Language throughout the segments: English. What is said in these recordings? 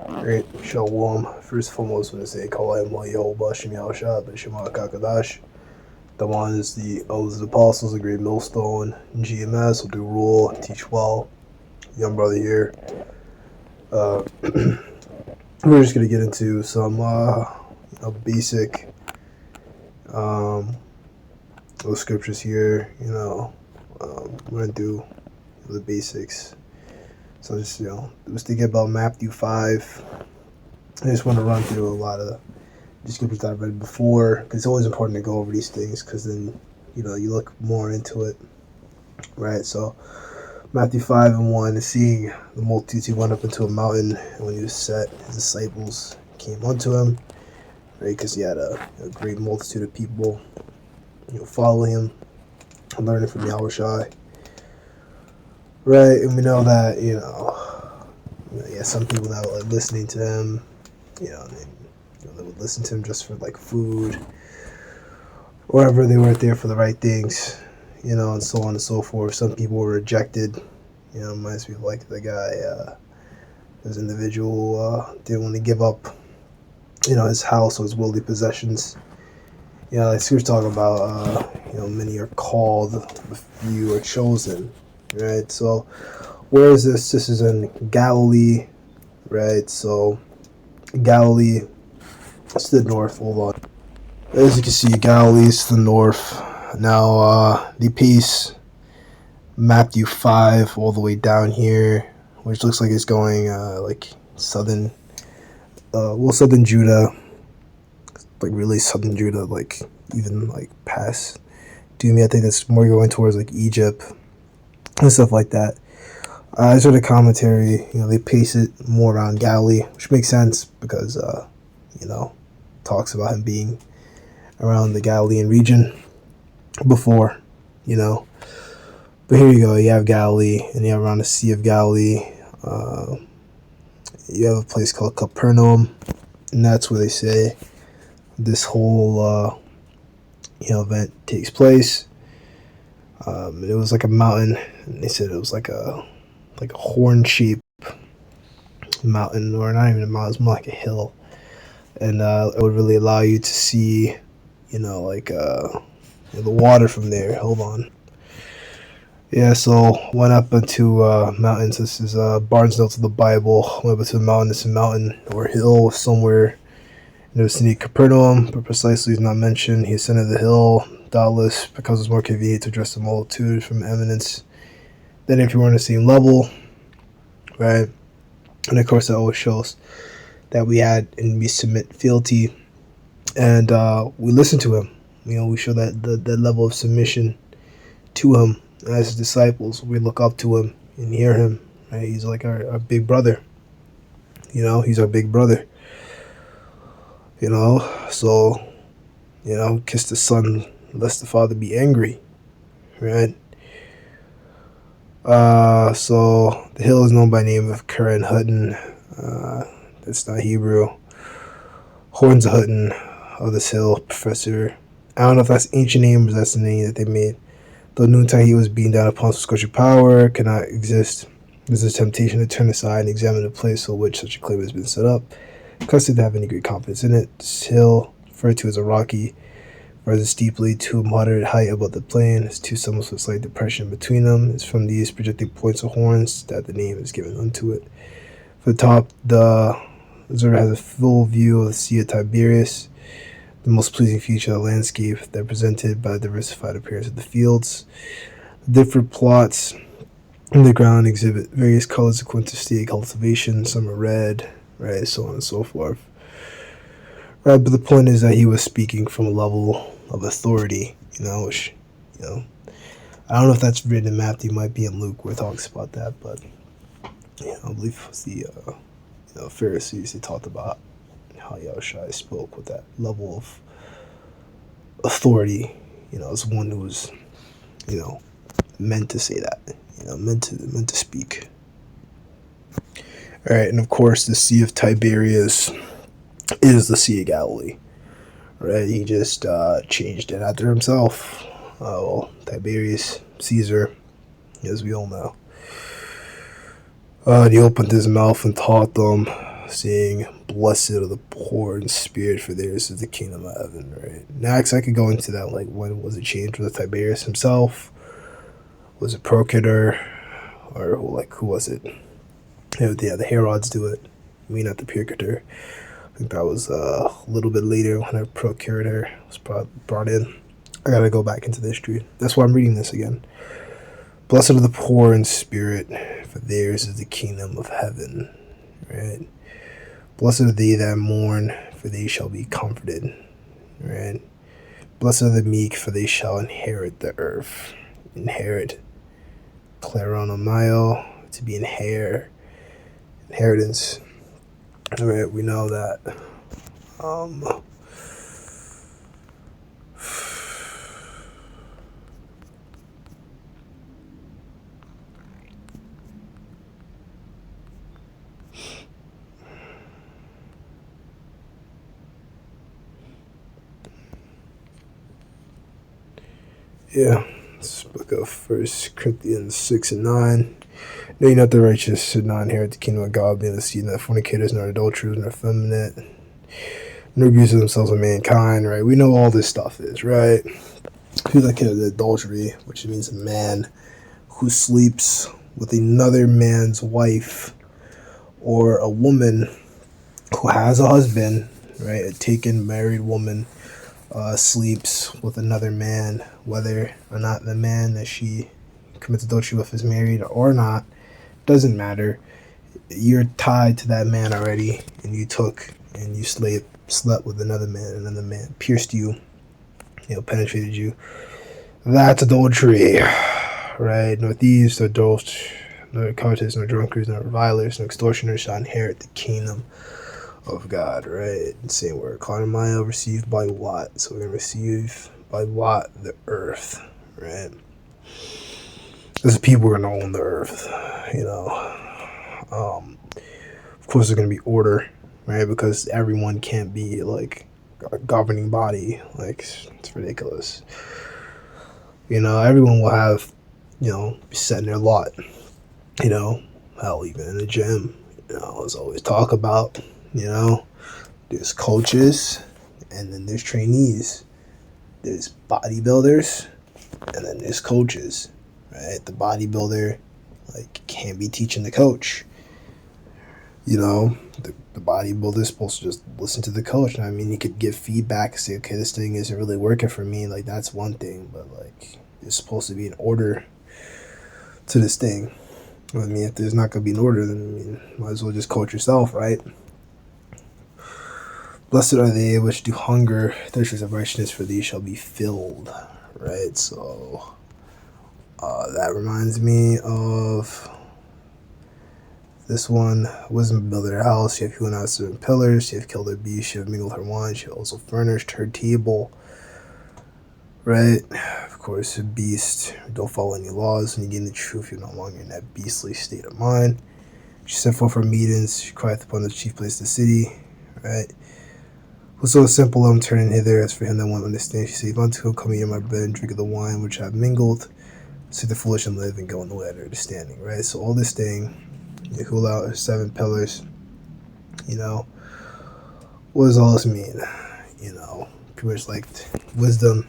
Great. Shalom. First and foremost, when I say Kalayim Yehovah Shem Yahushua, but Shema Kakadash. The one is the elders of the apostles, the great millstone, GMS will do rule, teach well. Young brother here. We're just gonna get into some basic those scriptures here. We're gonna do the basics. So just was thinking about Matthew 5. I just want to run through a lot of the scriptures that I've read before, because it's always important to go over these things, because then you look more into it, right? So Matthew 5:1, seeing the multitudes, he went up into a mountain, and when he was set, his disciples came unto him, right? Because he had a great multitude of people, follow him, learning from Yahushua, right? And we know that some people that were listening to him, they would listen to him just for like food, or whatever. They weren't there for the right things, and so on and so forth. Some people were rejected. Reminds me of like the guy, this individual didn't want to give up, his house or his worldly possessions. Like we were talking about, many are called, a few are chosen, right? So where is this? This is in Galilee, right? So Galilee, it's the north. Hold on. As you can see, Galilee is the north. Now, the piece, Matthew 5, all the way down here, which looks like it's going like southern Judah, like really southern Judah, like even like past Dumi. I think that's more going towards like Egypt and stuff like that. I saw the commentary, they pace it more around Galilee, which makes sense because, talks about him being around the Galilean region before, But here you go, you have Galilee, and you have around the Sea of Galilee, you have a place called Capernaum, and that's where they say this whole, event takes place. It was like a mountain, and they said it was like a horn-shaped mountain, or not even a mountain, it's more like a hill, and it would really allow you to see, the water from there. Hold on. Yeah, so went up into mountains. This is Barnes Notes of the Bible. Went up into a mountain. It's a mountain or hill somewhere in the vicinity of Capernaum, but precisely is not mentioned. He ascended the hill, doubtless because it's more convenient to address the multitude from eminence than if you were on the same level, right? And of course, that always shows that we submit fealty, and we listen to him. We show that level of submission to him as his disciples. We look up to him and hear him. Right? He's like our big brother. He's our big brother. So kiss the son lest the father be angry, right? So the hill is known by the name of Keren Hutton. That's not Hebrew. Horns of Hutton of this hill, Professor. I don't know if that's ancient name or that's the name that they made. Though noontime he was beaten down upon scorching power, cannot exist. There's a temptation to turn aside and examine the place on which such a claim has been set up. Custom to have any great confidence in it. This hill, referred to as a rocky, rises steeply to a moderate height above the plain. Has two summits with slight depression between them. It's from these projecting points of horns that the name is given unto it. For the top, the observer has a full view of the Sea of Tiberias, the most pleasing feature of the landscape that presented by the diversified appearance of the fields. The different plots in the ground exhibit various colors according to state of cultivation. Some are red, right, so on and so forth. Right, but the point is that he was speaking from a level of authority, which, I don't know if that's written in Matthew, might be in Luke where it talks about that, but, I believe it was the Pharisees, they talked about how Yahushua spoke with that level of authority, as one who was, meant to say that, meant to speak. All right, and of course, the Sea of Tiberias is the Sea of Galilee, right? He just changed it after himself. Tiberius Caesar, as we all know. He opened his mouth and taught them saying, "Blessed are the poor in spirit, for theirs is the kingdom of heaven." Right. Next, I could go into that. Like, when was it changed? Was it Tiberius himself? Was it Procurator? Or who was it? Yeah, the Herods do it. I mean, not the Procurator. I think that was a little bit later when a Procurator was brought in. I gotta go back into the history. That's why I'm reading this again. Blessed are the poor in spirit, for theirs is the kingdom of heaven. Right? Blessed are they that mourn, for they shall be comforted. Right? Blessed are the meek, for they shall inherit the earth. Inherit. Kleronomai, to be inheritance. Right? We know that. Yeah, this book of 1 Corinthians 6 and 9. Know ye not the righteous should not inherit the kingdom of God, being the seed, not fornicators, nor adulterers, nor effeminate, nor abuse of themselves of mankind, right? We know all this stuff is, right? Who's like adultery, which means a man who sleeps with another man's wife, or a woman who has a husband, right? A taken married woman sleeps with another man, whether or not the man that she commits adultery with is married or not, doesn't matter. You're tied to that man already, and you slept with another man, and then the man pierced you, penetrated you. That's adultery, right? Nor thieves, nor adulterers, nor covetous, nor drunkards, nor revilers, nor extortioners shall inherit the kingdom of God, right? Same word. Kleronomai, received by what? So we're going to receive by what? The earth, right? There's people are going to own the earth, Of course, there's going to be order, right? Because everyone can't be like a governing body. Like, it's ridiculous. Everyone will have, be set in their lot. Hell, even in the gym, there's always talk about, there's coaches, and then there's trainees. There's bodybuilders, and then there's coaches, right? The bodybuilder, can't be teaching the coach. The bodybuilder is supposed to just listen to the coach. I mean, you could give feedback and say, okay, this thing isn't really working for me. Like, that's one thing, but there's supposed to be an order to this thing. I mean, if there's not going to be an order, then might as well just coach yourself, right? Blessed are they which do hunger, thirst of righteousness, for these shall be filled, right? So that reminds me of this one. Wisdom built her house. She have hewn out 7 pillars. She have killed her beast. She have mingled her wine. She have also furnished her table, right? Of course, a beast. Don't follow any laws. When you gain the truth, you're no longer in that beastly state of mind. She sent forth her meetings. She crieth upon the chief place of the city, right? Whoso is simple, let him turn in hither. As for him that won't understand, she saith unto him, come here, my bed, and drink of the wine which I have mingled. See the foolish and live and go in the way of their understanding, right? So all this thing, you hule out her 7 pillars, what does all this mean? Pretty much like wisdom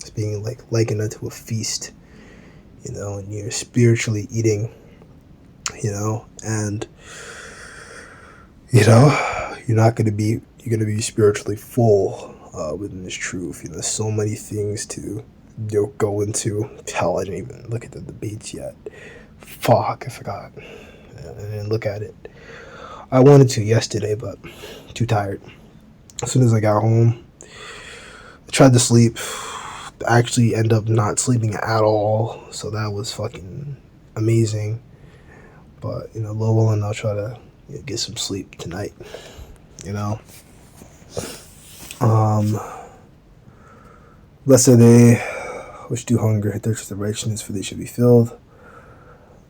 is being likened unto a feast, and you're spiritually eating, and you're gonna be spiritually full within this truth. So many things to go into. Hell, I didn't even look at the debates yet. Fuck, I forgot. I didn't look at it. I wanted to yesterday, but too tired. As soon as I got home, I tried to sleep. I actually end up not sleeping at all, so that was fucking amazing. But Lowell and I'll try to get some sleep tonight. Blessed are they which do hunger and thirst for righteousness, for they shall be filled.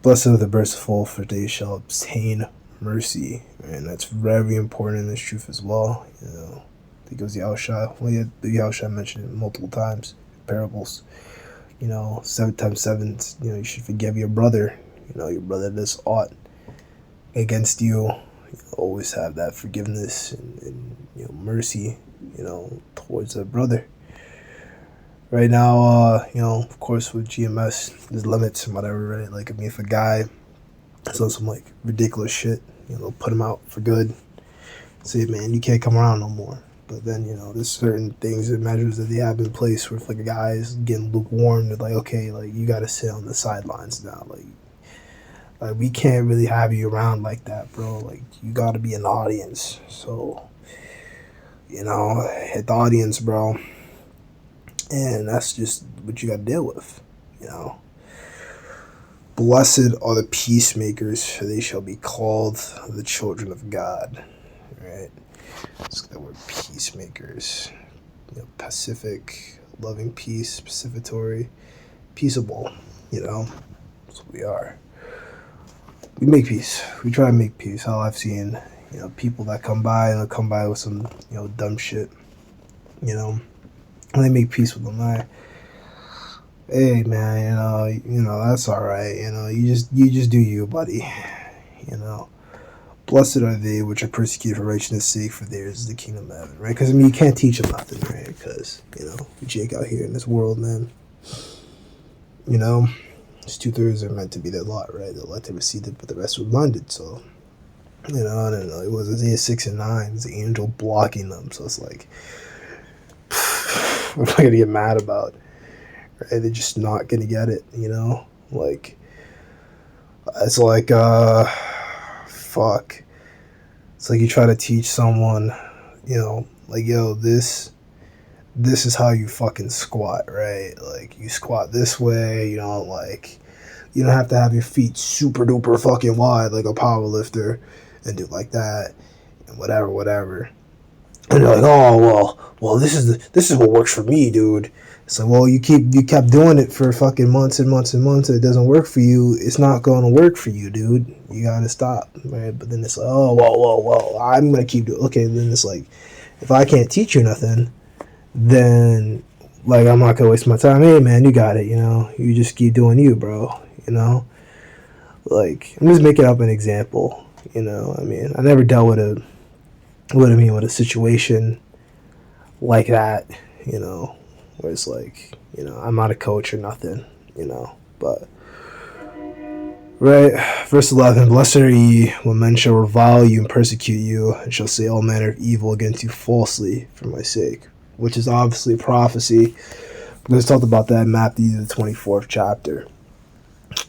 Blessed are the merciful, for they shall obtain mercy. And that's very important in this truth as well. I think it was Yahushua. Well, yeah, Yahushua mentioned it multiple times. Parables. 7 times 7. You should forgive your brother. Your brother does aught against you. always have that forgiveness and mercy, towards a brother. Right now, of course, with GMS, there's limits and whatever, right? Like, I mean, if a guy does some like ridiculous shit, put him out for good. Say, man, you can't come around no more. But then, there's certain things and measures that they have in place where if like a guy is getting lukewarm, they're like, okay, like you gotta sit on the sidelines now. Like we can't really have you around like that, bro. Like you gotta be in the audience. So, hit the audience, bro. And that's just what you gotta deal with, Blessed are the peacemakers, for they shall be called the children of God. Right? Let's get that word peacemakers. Pacific, loving peace, pacificatory, peaceable. That's what we are. We make peace. We try to make peace. How I've seen, people that come by and they'll come by with some, dumb shit. And they make peace with them. Hey man, that's all right. You just do you, buddy. Blessed are they which are persecuted for righteousness' sake, for theirs is the kingdom of heaven, right? Because I mean, you can't teach them nothing, right? Because Jake out here in this world, man. It's 2/3 are meant to be their lot, right? The lot they received it, but the rest were blinded. So, I don't know. It was Isaiah 6:9. It's the angel blocking them. So it's like, what am I gonna get mad about? Right? They're just not gonna get it, Like, it's like, fuck. It's like you try to teach someone, like, yo, this is how you fucking squat, right? Like, you squat this way, you don't have to have your feet super duper fucking wide like a power lifter and do like that and whatever. And you're like, oh, well, this is what works for me, dude. So, well, you kept doing it for fucking months and months and months, and it doesn't work for you. It's not going to work for you, dude. You gotta stop, right? But then it's like, oh, well, I'm gonna keep doing. Okay, then it's like, if I can't teach you nothing, then like I'm not gonna waste my time. Hey, man, you got it. You just keep doing you, bro. Like I'm just making up an example. I mean, I never dealt with a situation like that. Where it's like, I'm not a coach or nothing, but, right, verse 11, blessed are ye when men shall revile you and persecute you, and shall say all manner of evil against you falsely for my sake, which is obviously prophecy. Let's talk about that in Matthew, the 24th chapter,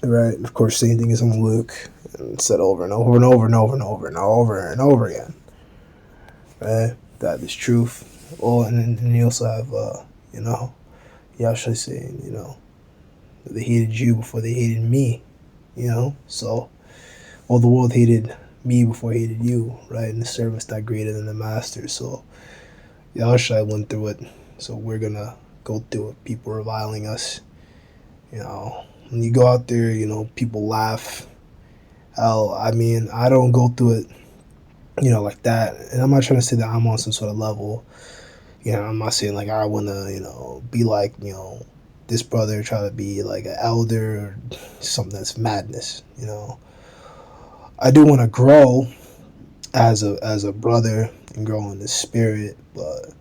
right? Of course, same thing is in Luke, and said over and over and over and over and over and over and over again, right? That is truth. Oh, and then you also have, Yahshua saying, they hated you before they hated me, so all the world hated me before it hated you, right? And the servant's not greater than the master. So Yahshua went through it, so we're gonna go through it. People reviling us, when you go out there, people laugh. Hell, I mean, I don't go through it, like that, and I'm not trying to say that I'm on some sort of level. I'm not saying like I want to, be like, this brother, try to be like an elder or something. That's madness. I do want to grow as a brother and grow in the spirit, but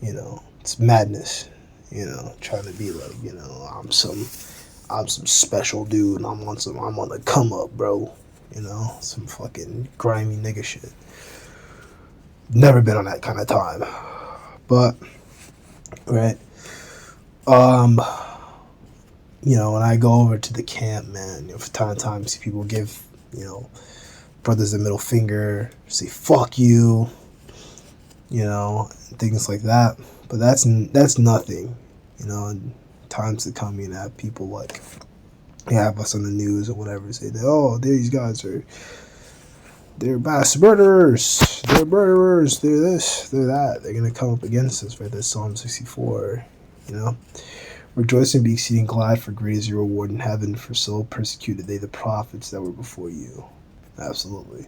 it's madness. Trying to be like, I'm some special dude and I'm on the come up, bro. Some fucking grimy nigga shit. Never been on that kind of time. But, right, when I go over to the camp, man, from time to time, see people give, brothers the middle finger, say, fuck you, and things like that. But that's nothing, in times to come, have people like, have us on the news or whatever, say that, oh, these guys they're mass murderers, they're this, they're that. They're going to come up against us, right? That's Psalm 64, Rejoice and be exceeding glad, for great is your reward in heaven, for so persecuted they the prophets that were before you. Absolutely.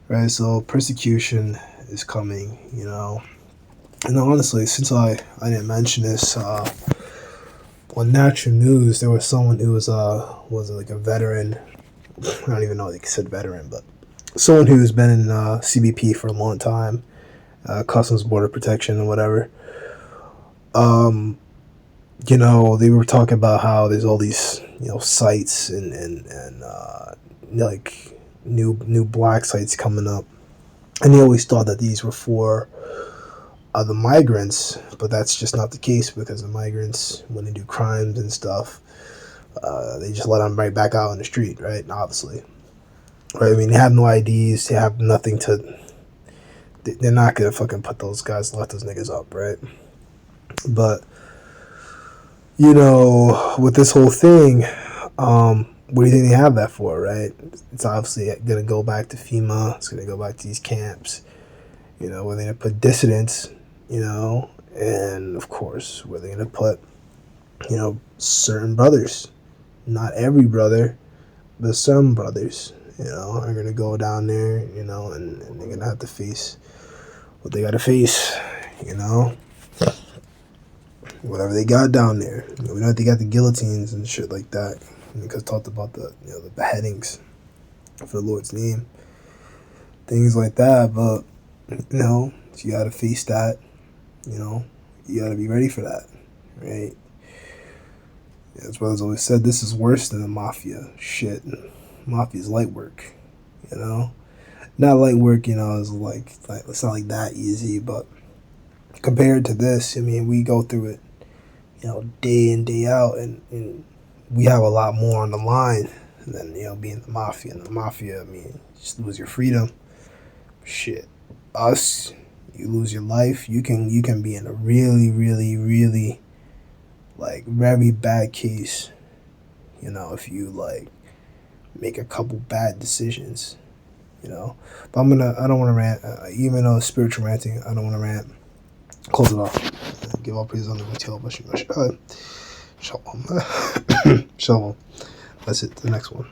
Right, so persecution is coming, And honestly, since I didn't mention this, on Natural News, there was someone who was like a veteran. I don't even know if they said veteran, but someone who's been in CBP for a long time, Customs Border Protection and whatever. They were talking about how there's all these, sites and like new black sites coming up, and they always thought that these were for the migrants, but that's just not the case because the migrants, when they do crimes and stuff, they just let them right back out on the street, right? Obviously, right? I mean, they have no IDs, they have nothing to. They're not gonna fucking put those guys, let those niggas up, right? But with this whole thing, what do you think they have that for, right? It's obviously gonna go back to FEMA. It's gonna go back to these camps, where they're gonna put dissidents, and of course, where they're gonna put, certain brothers. Not every brother, but some brothers, are gonna go down there, and they're gonna have to face what they gotta face, whatever they got down there. We know they got the guillotines and shit like that, because talked about the the beheadings for the Lord's name, things like that. But you gotta face that. You gotta be ready for that, right? As brothers always said, this is worse than the mafia shit. Mafia's light work, not light work. Is like it's not like that easy, but compared to this, I mean, we go through it, day in, day out, and we have a lot more on the line than, being the mafia. And the mafia, I mean, you just lose your freedom. Shit. Us, you lose your life. You can be in a really, really, really, like, very bad case, if you, like, make a couple bad decisions, But I don't want to rant. Even though it's spiritual ranting, I don't want to rant. Close it off. Give all praise on the retail, but shalom. Shalom. That's it. The next one.